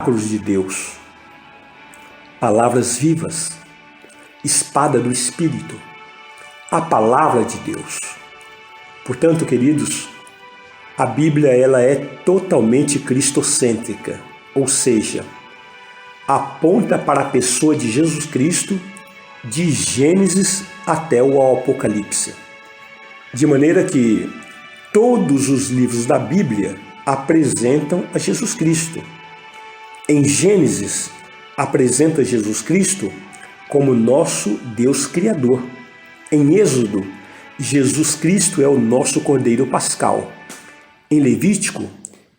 Oráculos de Deus, palavras vivas, espada do Espírito, a palavra de Deus. Portanto, queridos, a Bíblia ela é totalmente cristocêntrica, ou seja, aponta para a pessoa de Jesus Cristo de Gênesis até o Apocalipse. De maneira que todos os livros da Bíblia apresentam a Jesus Cristo. Em Gênesis, apresenta Jesus Cristo como nosso Deus Criador. Em Êxodo, Jesus Cristo é o nosso Cordeiro Pascal. Em Levítico,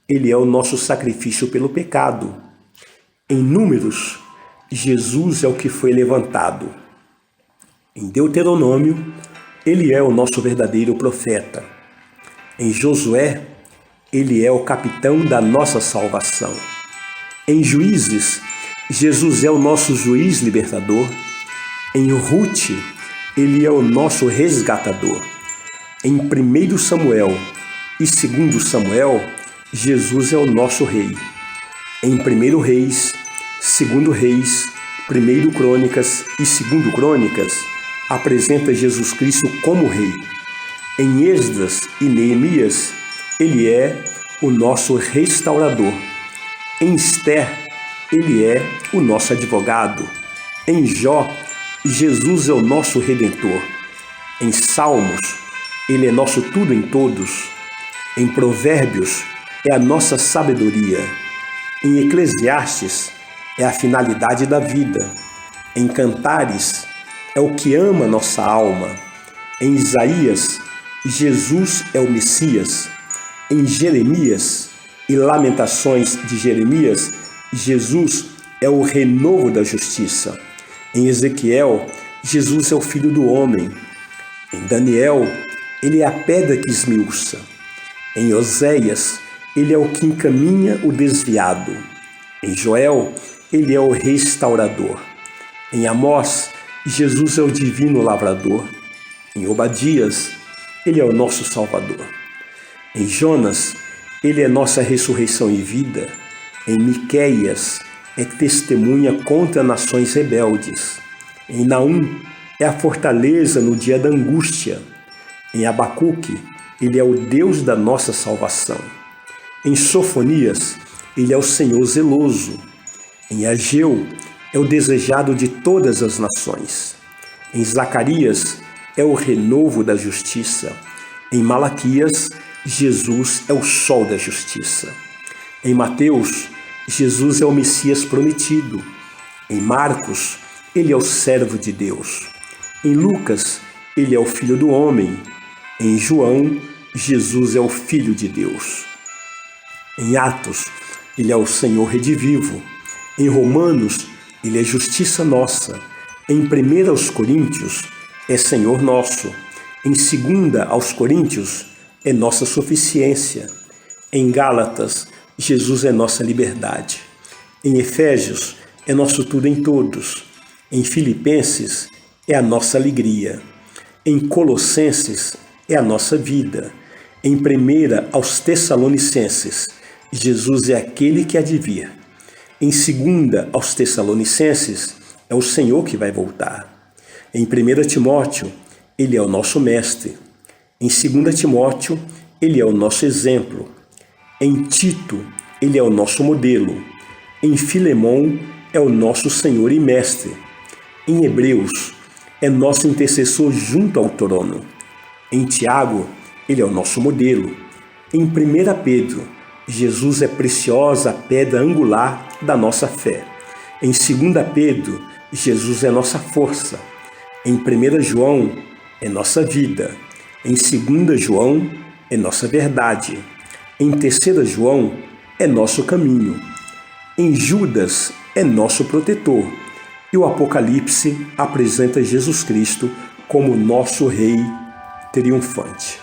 ele é o nosso sacrifício pelo pecado. Em Números, Jesus é o que foi levantado. Em Deuteronômio, ele é o nosso verdadeiro profeta. Em Josué, ele é o capitão da nossa salvação. Em Juízes, Jesus é o nosso juiz libertador. Em Ruth, ele é o nosso resgatador. Em 1 Samuel e 2 Samuel, Jesus é o nosso rei. Em 1 Reis, 2 Reis, 1 Crônicas e 2 Crônicas, apresenta Jesus Cristo como rei. Em Esdras e Neemias, ele é o nosso restaurador. Em Esther, ele é o nosso advogado. Em Jó, Jesus é o nosso redentor. Em Salmos, ele é nosso tudo em todos. Em Provérbios, é a nossa sabedoria. Em Eclesiastes, é a finalidade da vida. Em Cantares, é o que ama nossa alma. Em Isaías, Jesus é o Messias. Em Jeremias e Lamentações de Jeremias, Jesus é o renovo da justiça. Em Ezequiel, Jesus é o Filho do Homem. Em Daniel, ele é a pedra que esmiuça. Em Oséias, ele é o que encaminha o desviado. Em Joel, ele é o restaurador. Em Amós, Jesus é o divino lavrador. Em Obadias, ele é o nosso salvador. Em Jonas, ele é nossa ressurreição e vida. Em Miqueias, é testemunha contra nações rebeldes. Em Naum, é a fortaleza no dia da angústia. Em Abacuque, ele é o Deus da nossa salvação. Em Sofonias, ele é o Senhor zeloso. Em Ageu, é o desejado de todas as nações. Em Zacarias, é o renovo da justiça. Em Malaquias, Jesus é o sol da justiça. Em Mateus, Jesus é o Messias prometido. Em Marcos, ele é o servo de Deus. Em Lucas, ele é o Filho do Homem. Em João, Jesus é o Filho de Deus. Em Atos, ele é o Senhor redivivo. Em Romanos, ele é justiça nossa. Em 1 Coríntios, é Senhor nosso. Em 2 Coríntios, é nossa suficiência. Em Gálatas, Jesus é nossa liberdade. Em Efésios, é nosso tudo em todos. Em Filipenses, é a nossa alegria. Em Colossenses, é a nossa vida. Em 1 aos Tessalonicenses, Jesus é aquele que há de vir. Em 2 aos Tessalonicenses, é o Senhor que vai voltar. Em 1 Timóteo, ele é o nosso mestre. Em 2 Timóteo, ele é o nosso exemplo. Em Tito, ele é o nosso modelo. Em Filemão, é o nosso Senhor e mestre. Em Hebreus, é nosso intercessor junto ao trono. Em Tiago, ele é o nosso modelo. Em 1 Pedro, Jesus é preciosa pedra angular da nossa fé. Em 2 Pedro, Jesus é nossa força. Em 1 João, é nossa vida. Em 2 João, é nossa verdade. Em 3 João, é nosso caminho. Em Judas, é nosso protetor. E o Apocalipse apresenta Jesus Cristo como nosso Rei triunfante.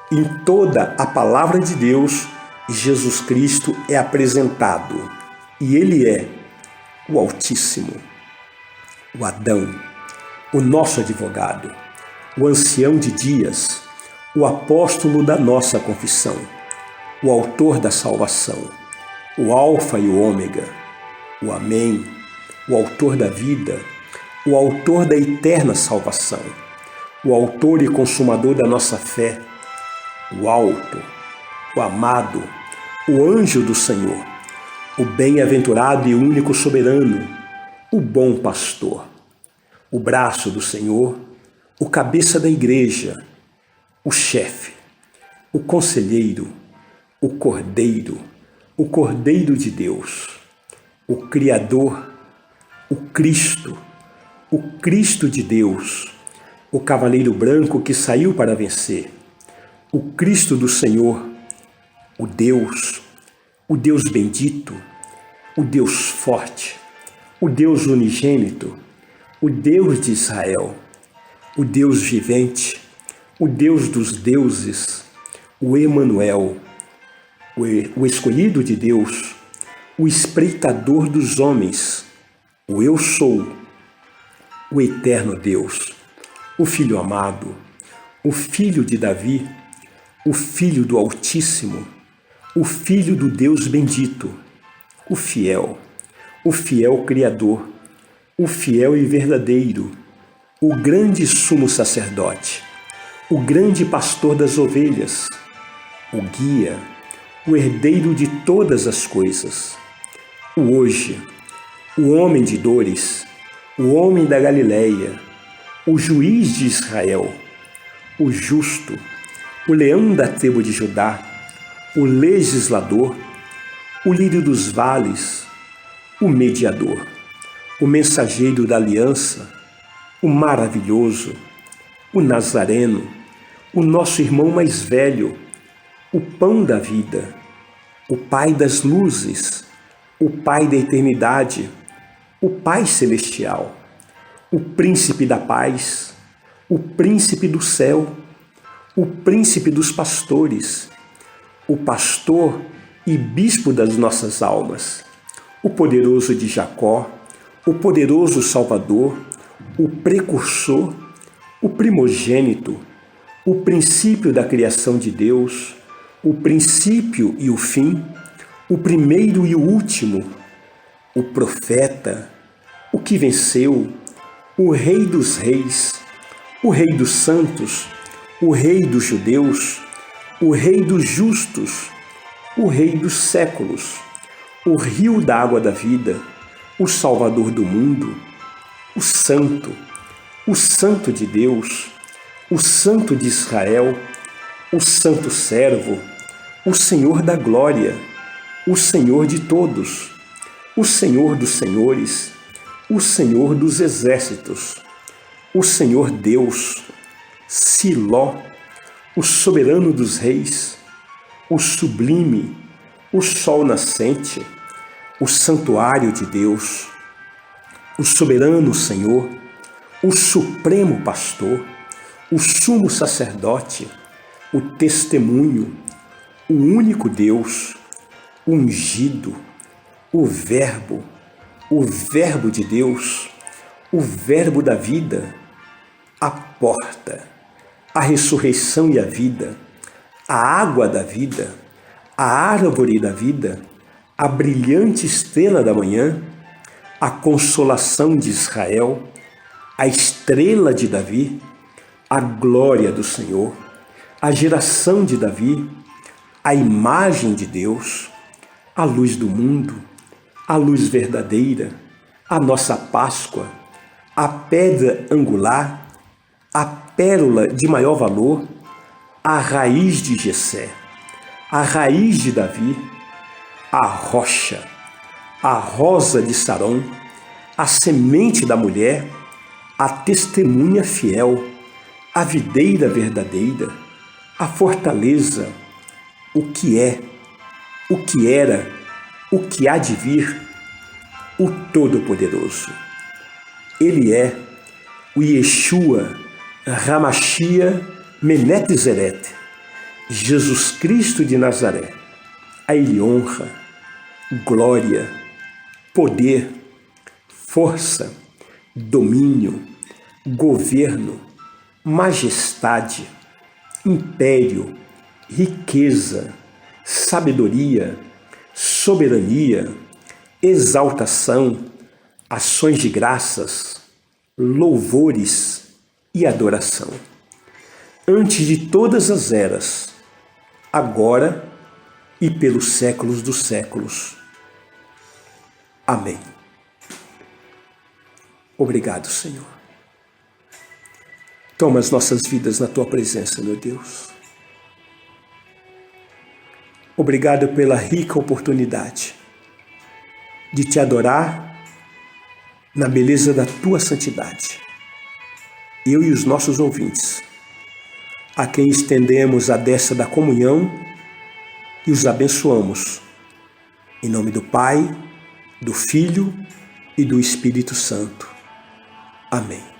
Em toda a palavra de Deus, Jesus Cristo é apresentado. E ele é o Altíssimo, o Adão, o nosso advogado, o ancião de dias, o apóstolo da nossa confissão, o autor da salvação. o Alfa e o Ômega, o Amém, o Autor da vida, o Autor da eterna salvação, o Autor e Consumador da nossa fé, o Alto, o Amado, o Anjo do Senhor, o bem-aventurado e único soberano, o bom pastor, o braço do Senhor, o cabeça da igreja, o chefe, o conselheiro, o Cordeiro de Deus, o Criador, o Cristo de Deus, o cavaleiro branco que saiu para vencer, o Cristo do Senhor, o Deus bendito, o Deus forte, o Deus unigênito, o Deus de Israel, o Deus vivente, o Deus dos deuses, o Emanuel, o escolhido de Deus, o espreitador dos homens, o Eu Sou, o eterno Deus, o Filho amado, o Filho de Davi, o Filho do Altíssimo, o Filho do Deus bendito, o fiel Criador, o fiel e verdadeiro, o grande sumo sacerdote, o grande pastor das ovelhas, o guia, o herdeiro de todas as coisas, o hoje, o homem de dores, o homem da Galileia, o juiz de Israel, o justo, o leão da tribo de Judá, o legislador, o lírio dos vales, o mediador, o mensageiro da aliança, o maravilhoso, o nazareno, o nosso irmão mais velho, o pão da vida, o Pai das luzes, o Pai da eternidade, o Pai celestial, o príncipe da paz, o príncipe do céu, o príncipe dos pastores, o pastor e bispo das nossas almas, o poderoso de Jacó, o poderoso Salvador, o precursor, o primogênito, o princípio da criação de Deus, o princípio e o fim, o primeiro e o último, o profeta, o que venceu, o Rei dos reis, o Rei dos santos, o Rei dos judeus, o Rei dos justos, o Rei dos séculos, o rio da água da vida, o Salvador do mundo, o Santo de Deus, o Santo de Israel, o Santo Servo, o Senhor da glória, o Senhor de todos, o Senhor dos senhores, o Senhor dos exércitos, o Senhor Deus, Siló, o soberano dos reis, o sublime, o sol nascente, o santuário de Deus, o soberano Senhor, o supremo pastor, o sumo sacerdote, o testemunho, o único Deus, o ungido, o Verbo de Deus, o Verbo da vida, a porta, a ressurreição e a vida, a água da vida, a árvore da vida, a brilhante estrela da manhã, a consolação de Israel, a estrela de Davi, a glória do Senhor, a geração de Davi, a imagem de Deus, a luz do mundo, a luz verdadeira, a nossa Páscoa, a pedra angular, a pérola de maior valor, a raiz de Jessé, a raiz de Davi, a rocha, a rosa de Saron, a semente da mulher, a testemunha fiel, a videira verdadeira, a fortaleza, o que é, o que era, o que há de vir, o Todo-Poderoso. Ele é o Yeshua Hamashia Menetizeret, Jesus Cristo de Nazaré. A Ele honra, glória, poder, força, domínio, governo, majestade, império, riqueza, sabedoria, soberania, exaltação, ações de graças, louvores e adoração. Antes de todas as eras, agora e pelos séculos dos séculos. Amém. Obrigado, Senhor. Toma as nossas vidas na Tua presença, meu Deus. Obrigado pela rica oportunidade de Te adorar na beleza da Tua santidade. Eu e os nossos ouvintes, a quem estendemos a destra da comunhão e os abençoamos. Em nome do Pai, do Filho e do Espírito Santo. Amém.